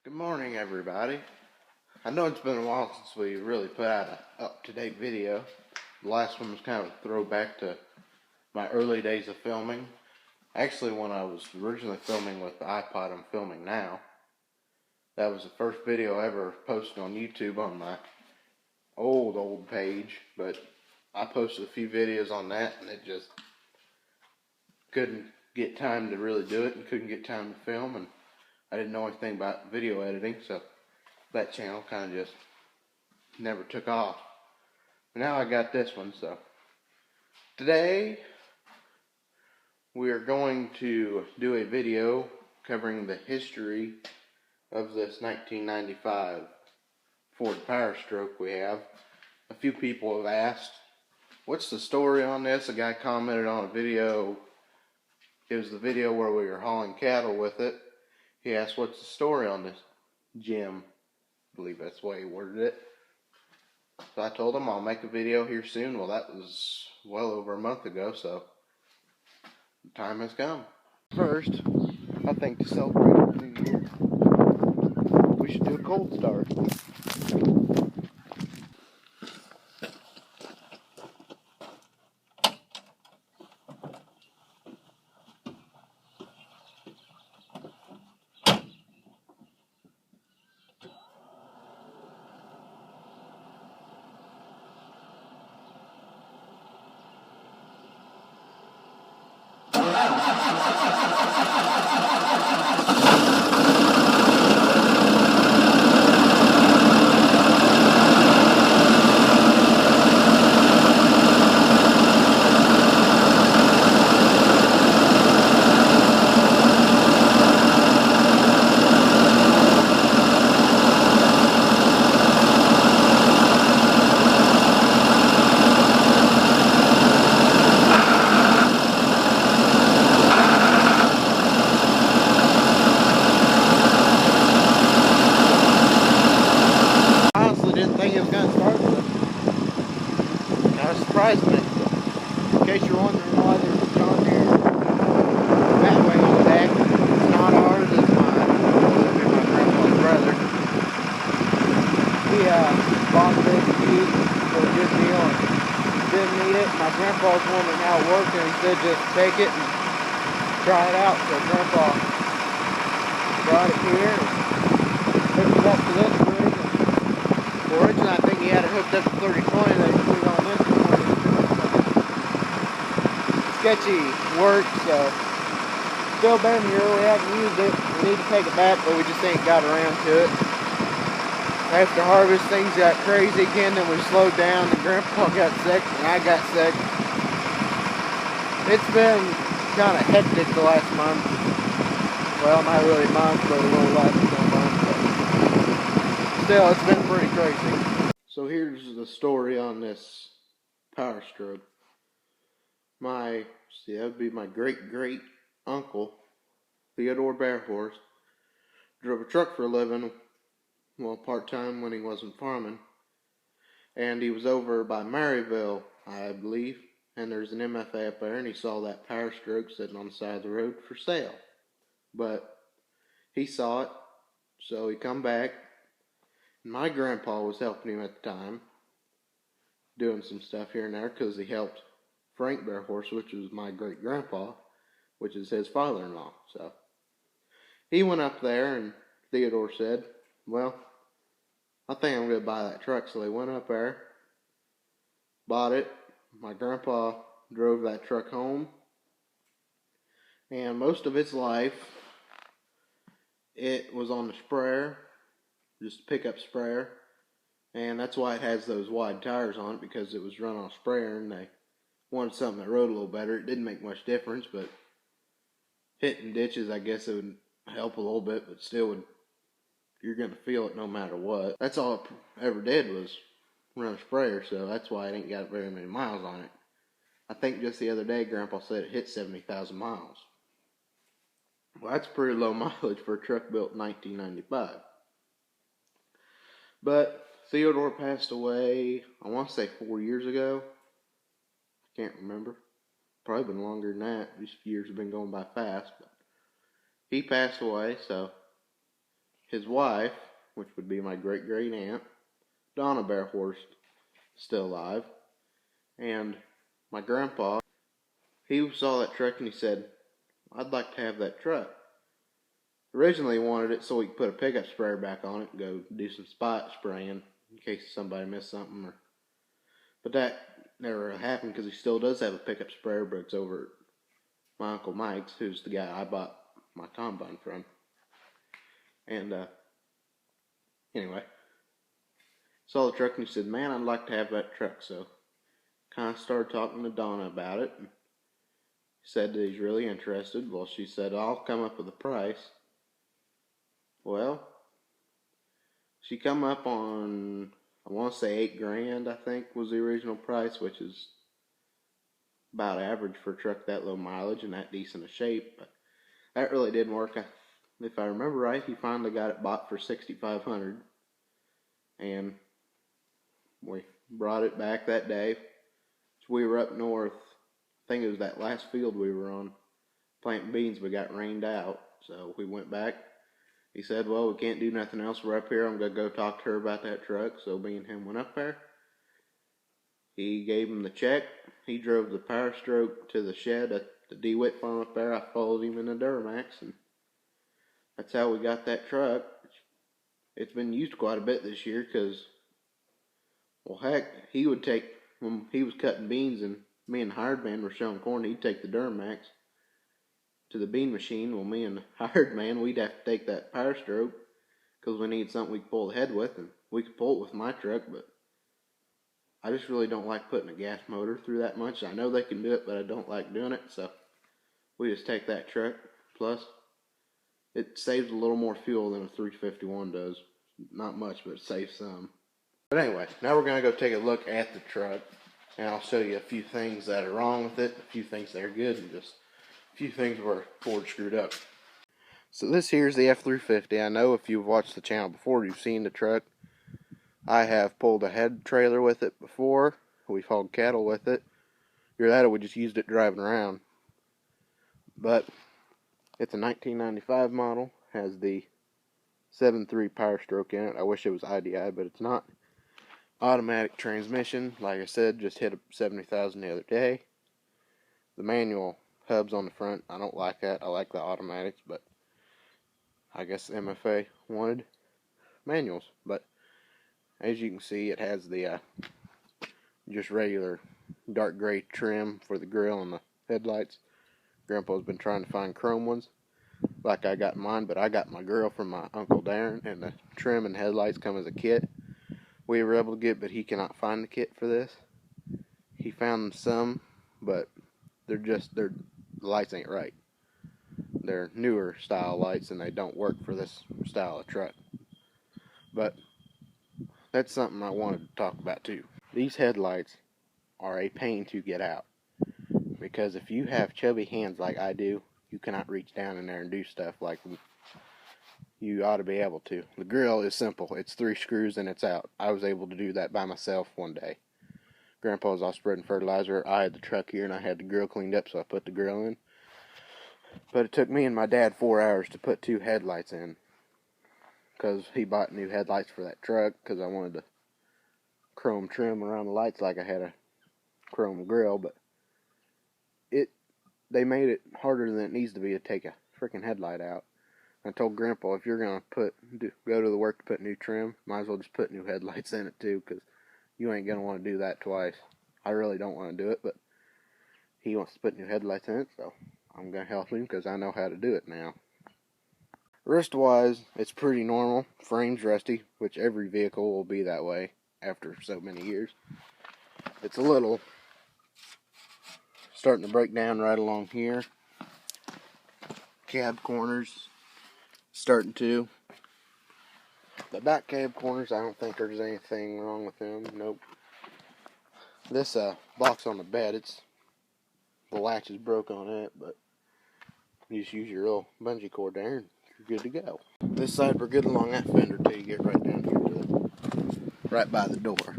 Good morning, everybody. I know it's been a while since we really put out an up-to-date video. The last one was kind of a throwback to my early days of filming. Actually, when I was originally filming with the iPod I'm filming now. That was the first video I ever posted on YouTube on my old page. But I posted a few videos on that and it just couldn't get time to really do it and couldn't get time to film. And I didn't know anything about video editing, so that channel kind of just never took off. But now I got this one, so today we are going to do a video covering the history of this 1995 Ford Powerstroke we have. A few people have asked, what's the story on this? A guy commented on a video. It was the video where we were hauling cattle with it. He asked, what's the story on this gem? I believe that's the way he worded it. So I told him I'll make a video here soon. Well, that was well over a month ago, so the time has come. First, I think to celebrate the new year, we should do a cold start. Surprised me. In case you're wondering why there's a John Deere Batway on the deck, it's not ours, it's mine. It's my grandpa's brother. He bought this Jeep for a good deal and didn't need it. My grandpa's wondering how it worked and he said just take it and try it out. So grandpa brought it here and hooked it up to this rig. Originally I think he had it hooked up to 3020, they put it on this one. Sketchy work, so still been here. We haven't used it. We need to take it back, but we just ain't got around to it. After harvest, things got crazy again, then we slowed down, and Grandpa got sick, and I got sick. It's been kind of hectic the last month. Well, not really a month, but a little less than a month. But still, it's been pretty crazy. So here's the story on this Powerstroke. That would be my great uncle, Theodore Bearhorse, drove a truck for a living, well, part-time when he wasn't farming, and he was over by Maryville, I believe, and there's an MFA up there, and he saw that Powerstroke sitting on the side of the road for sale, but he saw it, so he come back, and my grandpa was helping him at the time, doing some stuff here and there, because he helped Frank Bearhorse, which was my great-grandpa, which is his father-in-law. So he went up there, and Theodore said, well, I think I'm going to buy that truck. So they went up there, bought it. My grandpa drove that truck home, and most of its life, it was on the sprayer, just a pickup sprayer, and that's why it has those wide tires on it, because it was run on a sprayer, and they wanted something that rode a little better. It didn't make much difference, but hitting ditches, I guess it would help a little bit, but still you're going to feel it no matter what. That's all it ever did was run a sprayer, so that's why it ain't got very many miles on it. I think just the other day, Grandpa said it hit 70,000 miles. Well, that's pretty low mileage for a truck built in 1995. But Theodore passed away, I want to say 4 years ago. Can't remember. Probably been longer than that. These years have been going by fast. But he passed away, so his wife, which would be my great-great aunt, Donna Bearhorst, still alive, and my grandpa. He saw that truck and he said, "I'd like to have that truck." Originally he wanted it so we could put a pickup sprayer back on it and go do some spot spraying in case somebody missed something. But that never really happened because he still does have a pickup sprayer, but it's over at my Uncle Mike's, who's the guy I bought my combine from. And anyway, saw the truck and he said, "Man, I'd like to have that truck." So kind of started talking to Donna about it. And he said that he's really interested. Well, she said, "I'll come up with a price." Well, she come up on, I want to say $8,000, I think was the original price, which is about average for a truck that low mileage and that decent a shape. But that really didn't work. If I remember right, he finally got it bought for $6,500, and we brought it back that day. So we were up north. I think it was that last field we were on planting beans. We got rained out, so we went back. He said, "Well, we can't do nothing else. We're up here. I'm going to go talk to her about that truck." So me and him went up there. He gave him the check. He drove the Powerstroke to the shed at the DeWitt farm up there. I followed him in the Duramax, and that's how we got that truck. It's been used quite a bit this year because, well, heck, he would take, when he was cutting beans and me and the hired man were showing corn, he'd take the Duramax to the bean machine. Well, me and the hired man, we'd have to take that Powerstroke because we need something we could pull the head with, and we could pull it with my truck, but I just really don't like putting a gas motor through that much. I know they can do it, but I don't like doing it, so we just take that truck. Plus, it saves a little more fuel than a 351 does. Not much, but it saves some. But anyway, now we're going to go take a look at the truck, and I'll show you a few things that are wrong with it, a few things that are good, and just a few things where Ford screwed up. So this here's the F-350. I know if you've watched the channel before, you've seen the truck. I have pulled a head trailer with it before. We've hauled cattle with it. Either that or we just used it driving around. But it's a 1995 model. Has the 7.3 Powerstroke in it. I wish it was IDI, but it's not. Automatic transmission. Like I said, just hit 70,000 the other day. The manual hubs on the front, I don't like that. I like the automatics, but I guess MFA wanted manuals. But as you can see, it has the just regular dark gray trim for the grill and the headlights. Grandpa's been trying to find chrome ones like I got mine, but I got my grill from my Uncle Darren, and the trim and headlights come as a kit. We were able to get, but he cannot find the kit for this. He found some, but the lights ain't right. They're newer style lights and they don't work for this style of truck. But that's something I wanted to talk about too. These headlights are a pain to get out, because if you have chubby hands like I do, you cannot reach down in there and do stuff like you ought to be able to. The grill is simple. It's 3 screws and it's out. I was able to do that by myself one day. Grandpa was off spreading fertilizer. I had the truck here and I had the grill cleaned up, so I put the grill in. But it took me and my dad 4 hours to put 2 headlights in, because he bought new headlights for that truck, because I wanted to chrome trim around the lights like I had a chrome grill. But they made it harder than it needs to be to take a freaking headlight out. I told Grandpa, if you're going to go to the work to put new trim, might as well just put new headlights in it too, because you ain't going to want to do that twice. I really don't want to do it, but he wants to put new headlights in it, so I'm going to help him because I know how to do it now. Rust-wise, it's pretty normal. Frame's rusty, which every vehicle will be that way after so many years. It's a little starting to break down right along here. Cab corners starting to. The back cab corners, I don't think there's anything wrong with them. Nope. This box on the bed, the latch is broke on it, but you just use your little bungee cord there and you're good to go. This side, we're good along that fender till you get right down here to right by the door.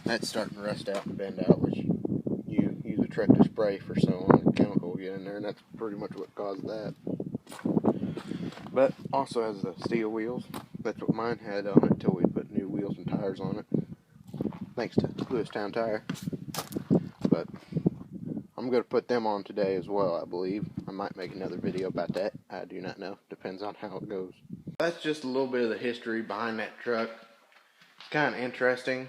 That's starting to rust out and bend out, which you use a truck to spray for so long, the chemical will get in there, and that's pretty much what caused that. But also has the steel wheels. That's what mine had on it until we put new wheels and tires on it. Thanks to Lewistown Tire. But I'm going to put them on today as well, I believe. I might make another video about that. I do not know. Depends on how it goes. That's just a little bit of the history behind that truck. It's kind of interesting,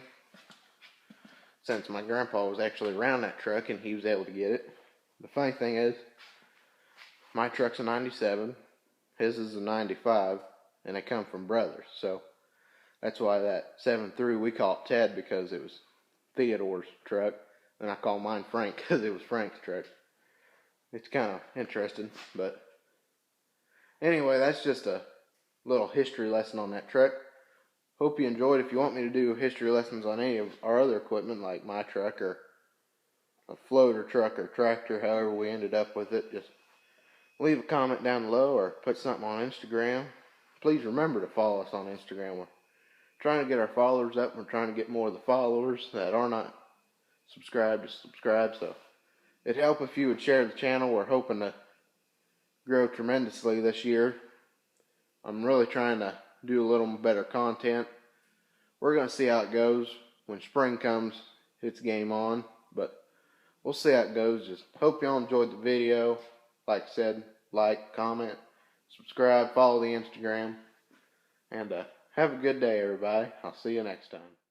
since my grandpa was actually around that truck and he was able to get it. The funny thing is, my truck's a 97, his is a 95, and they come from brothers. So that's why that 7.3, we call it Ted because it was Theodore's truck, and I call mine Frank because it was Frank's truck. It's kind of interesting, but anyway, that's just a little history lesson on that truck. Hope you enjoyed. If you want me to do history lessons on any of our other equipment, like my truck or a floater truck or tractor, however we ended up with it, just leave a comment down below or put something on Instagram. Please remember to follow us on Instagram. We're trying to get our followers up. We're trying to get more of the followers that are not subscribed to subscribe. So it'd help if you would share the channel. We're hoping to grow tremendously this year. I'm really trying to do a little better content. We're going to see how it goes. When spring comes, it's game on. But we'll see how it goes. Just hope y'all enjoyed the video. Like I said, like, comment, subscribe, follow the Instagram. And have a good day, everybody. I'll see you next time.